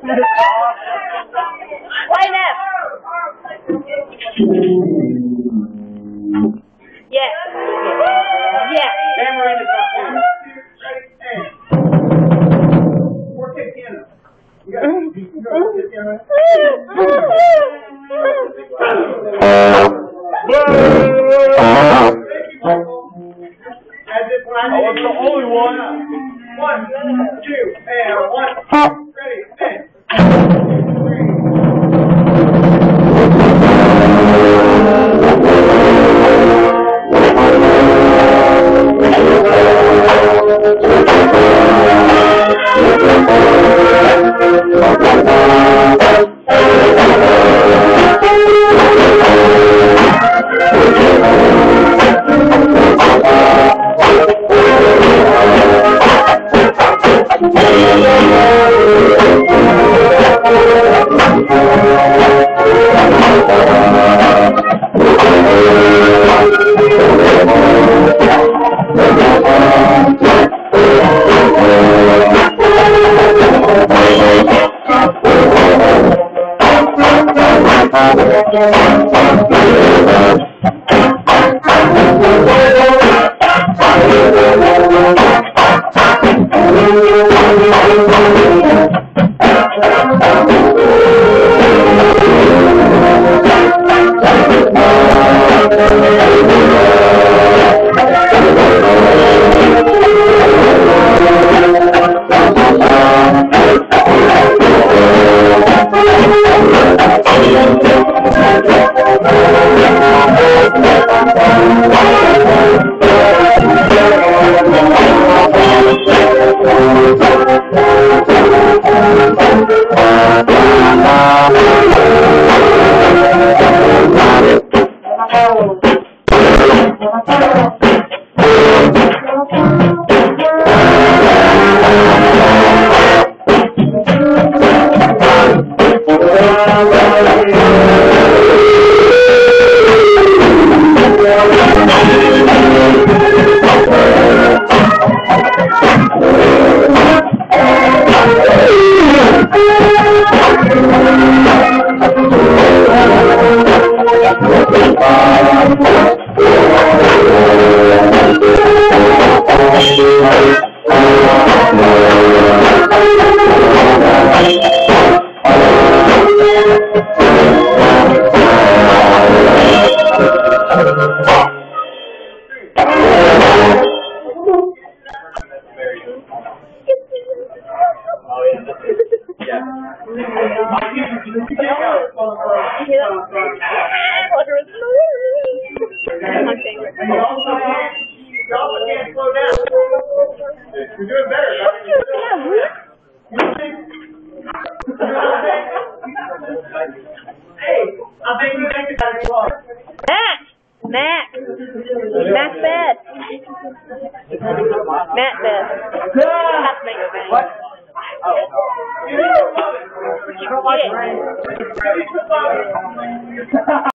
Play that. Yeah. Yeah. Hammer in the top. Forte piano. You got to forte piano. As if when I was the only one. 1, 2, and 1. Ready, and. You're doing better. Hey, I think you think about it. Matt Beth. Matt Beth. What? Oh.